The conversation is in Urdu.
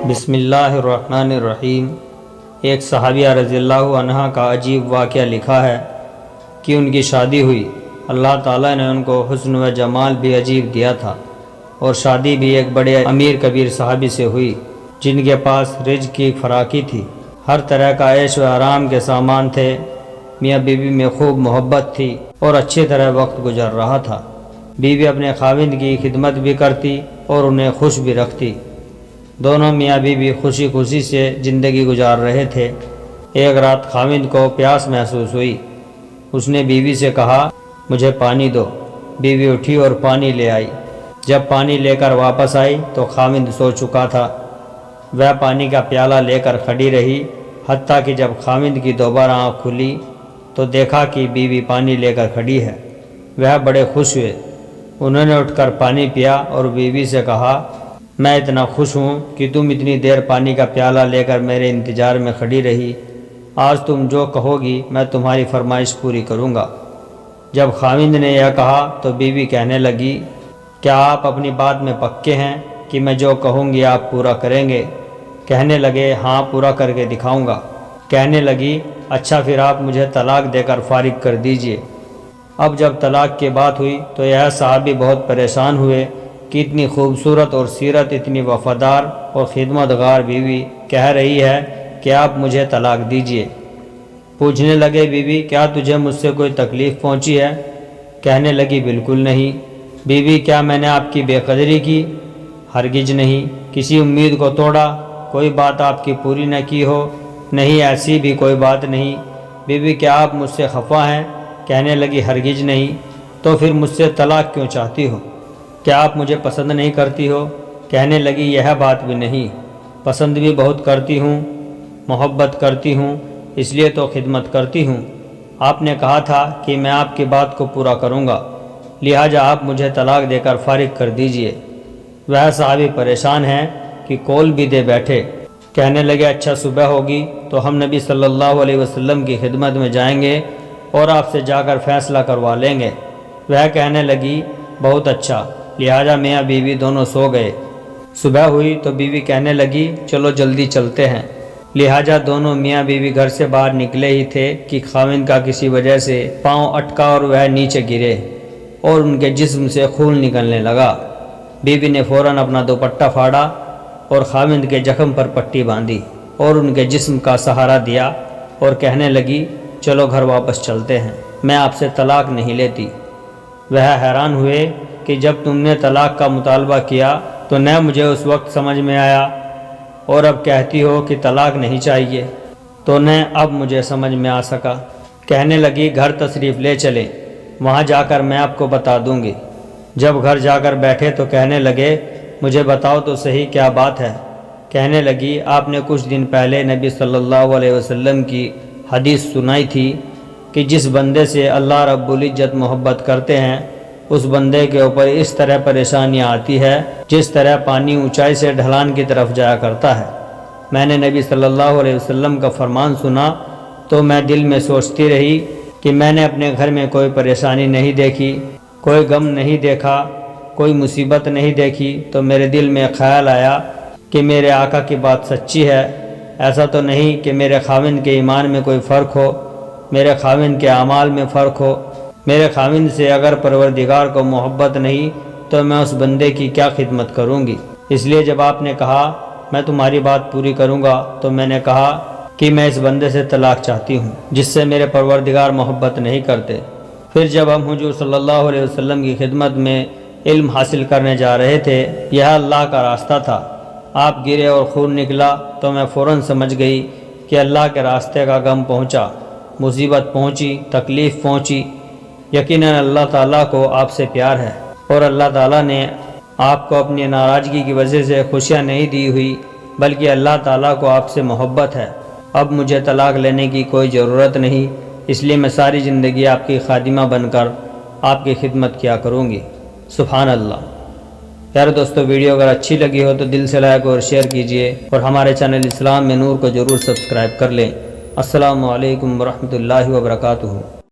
بسم اللہ الرحمن الرحیم۔ ایک صحابیہ رضی اللہ عنہ کا عجیب واقعہ لکھا ہے کہ ان کی شادی ہوئی۔ اللہ تعالیٰ نے ان کو حسن و جمال بھی عجیب دیا تھا، اور شادی بھی ایک بڑے امیر کبیر صحابی سے ہوئی جن کے پاس رزق کی فراخی تھی، ہر طرح کا عیش و آرام کے سامان تھے، میاں بیوی میں خوب محبت تھی اور اچھی طرح وقت گزر رہا تھا۔ بیوی اپنے خاوند کی خدمت بھی کرتی اور انہیں خوش بھی رکھتی۔ دونوں میاں بیوی خوشی خوشی سے زندگی گزار رہے تھے۔ ایک رات خاوند کو پیاس محسوس ہوئی۔ اس نے بیوی سے کہا، مجھے پانی دو۔ بیوی اٹھی اور پانی لے آئی۔ جب پانی لے کر واپس آئی تو خاوند سو چکا تھا۔ وہ پانی کا پیالہ لے کر کھڑی رہی، حتیٰ کہ جب خاوند کی دوبارہ آنکھ کھلی تو دیکھا کہ بیوی پانی لے کر کھڑی ہے۔ وہ بڑے خوش ہوئے۔ انہوں نے اٹھ کر پانی پیا اور بیوی سے کہا، میں اتنا خوش ہوں کہ تم اتنی دیر پانی کا پیالہ لے کر میرے انتظار میں کھڑی رہی۔ آج تم جو کہو گی میں تمہاری فرمائش پوری کروں گا۔ جب خاوند نے یہ کہا تو بیوی کہنے لگی، کیا آپ اپنی بات میں پکے ہیں کہ میں جو کہوں گی آپ پورا کریں گے؟ کہنے لگے، ہاں پورا کر کے دکھاؤں گا۔ کہنے لگی، اچھا پھر آپ مجھے طلاق دے کر فارغ کر دیجئے۔ اب جب طلاق کی بات ہوئی تو یہ صحابی بہت پریشان ہوئے کہ اتنی خوبصورت اور سیرت اتنی وفادار اور خدمت گار بیوی کہہ رہی ہے کہ آپ مجھے طلاق دیجئے۔ پوچھنے لگے، بیوی کیا تجھے مجھ سے کوئی تکلیف پہنچی ہے؟ کہنے لگی، بالکل نہیں۔ بیوی کیا میں نے آپ کی بے قدری کی؟ ہرگز نہیں۔ کسی امید کو توڑا؟ کوئی بات آپ کی پوری نہ کی ہو؟ نہیں، ایسی بھی کوئی بات نہیں۔ بیوی کیا آپ مجھ سے خفا ہیں؟ کہنے لگی، ہرگز نہیں۔ تو پھر مجھ سے طلاق کیوں چاہتی ہو؟ کیا آپ مجھے پسند نہیں کرتی ہو؟ کہنے لگی، یہ بات بھی نہیں، پسند بھی بہت کرتی ہوں، محبت کرتی ہوں، اس لیے تو خدمت کرتی ہوں۔ آپ نے کہا تھا کہ میں آپ کی بات کو پورا کروں گا، لہٰذا آپ مجھے طلاق دے کر فارغ کر دیجئے۔ وہ صحابی پریشان ہیں کہ کول بھی دے بیٹھے۔ کہنے لگے، اچھا صبح ہوگی تو ہم نبی صلی اللہ علیہ وسلم کی خدمت میں جائیں گے اور آپ سے جا کر فیصلہ کروا لیں گے۔ وہ کہنے لگی، بہت اچھا۔ لہٰذا میاں بیوی دونوں سو گئے۔ صبح ہوئی تو بیوی کہنے لگی، چلو جلدی چلتے ہیں۔ لہٰذا دونوں میاں بیوی گھر سے باہر نکلے ہی تھے کہ خاوند کا کسی وجہ سے پاؤں اٹکا اور وہ نیچے گرے اور ان کے جسم سے خون نکلنے لگا۔ بیوی نے فوراً اپنا دوپٹہ پھاڑا اور خاوند کے زخم پر پٹی باندھی اور ان کے جسم کا سہارا دیا اور کہنے لگی، چلو گھر واپس چلتے ہیں، میں آپ سے طلاق نہیں لیتی۔ وہ حیران ہوئے کہ جب تم نے طلاق کا مطالبہ کیا تو نہ مجھے اس وقت سمجھ میں آیا، اور اب کہتی ہو کہ طلاق نہیں چاہیے تو نہ اب مجھے سمجھ میں آ سکا۔ کہنے لگی، گھر تشریف لے چلیں، وہاں جا کر میں آپ کو بتا دوں گی۔ جب گھر جا کر بیٹھے تو کہنے لگے، مجھے بتاؤ تو صحیح کیا بات ہے؟ کہنے لگی، آپ نے کچھ دن پہلے نبی صلی اللہ علیہ وسلم کی حدیث سنائی تھی کہ جس بندے سے اللہ رب العزت محبت کرتے ہیں اس بندے کے اوپر اس طرح پریشانیاں آتی ہے جس طرح پانی اونچائی سے ڈھلان کی طرف جایا کرتا ہے۔ میں نے نبی صلی اللہ علیہ وسلم کا فرمان سنا تو میں دل میں سوچتی رہی کہ میں نے اپنے گھر میں کوئی پریشانی نہیں دیکھی، کوئی غم نہیں دیکھا، کوئی مصیبت نہیں دیکھی، تو میرے دل میں خیال آیا کہ میرے آقا کی بات سچی ہے۔ ایسا تو نہیں کہ میرے خاوند کے ایمان میں کوئی فرق ہو، میرے خاوند کے اعمال میں فرق ہو۔ میرے خاوند سے اگر پروردگار کو محبت نہیں تو میں اس بندے کی کیا خدمت کروں گی؟ اس لیے جب آپ نے کہا میں تمہاری بات پوری کروں گا تو میں نے کہا کہ میں اس بندے سے طلاق چاہتی ہوں جس سے میرے پروردگار محبت نہیں کرتے۔ پھر جب ہم حضور صلی اللہ علیہ وسلم کی خدمت میں علم حاصل کرنے جا رہے تھے، یہ اللہ کا راستہ تھا۔ آپ گرے اور خون نکلا تو میں فوراً سمجھ گئی کہ اللہ کے راستے کا غم پہنچا، مصیبت پہنچی، تکلیف پہنچی۔ یقیناً اللہ تعالیٰ کو آپ سے پیار ہے اور اللہ تعالیٰ نے آپ کو اپنی ناراضگی کی وجہ سے خوشیاں نہیں دی ہوئی، بلکہ اللہ تعالیٰ کو آپ سے محبت ہے۔ اب مجھے طلاق لینے کی کوئی ضرورت نہیں، اس لیے میں ساری زندگی آپ کی خادمہ بن کر آپ کی خدمت کیا کروں گی۔ سبحان اللہ۔ پیارے دوستو، ویڈیو اگر اچھی لگی ہو تو دل سے لائک اور شیئر کیجئے اور ہمارے چینل اسلام میں نور کو ضرور سبسکرائب کر لیں۔ السلام علیکم ورحمۃ اللہ وبرکاتہ۔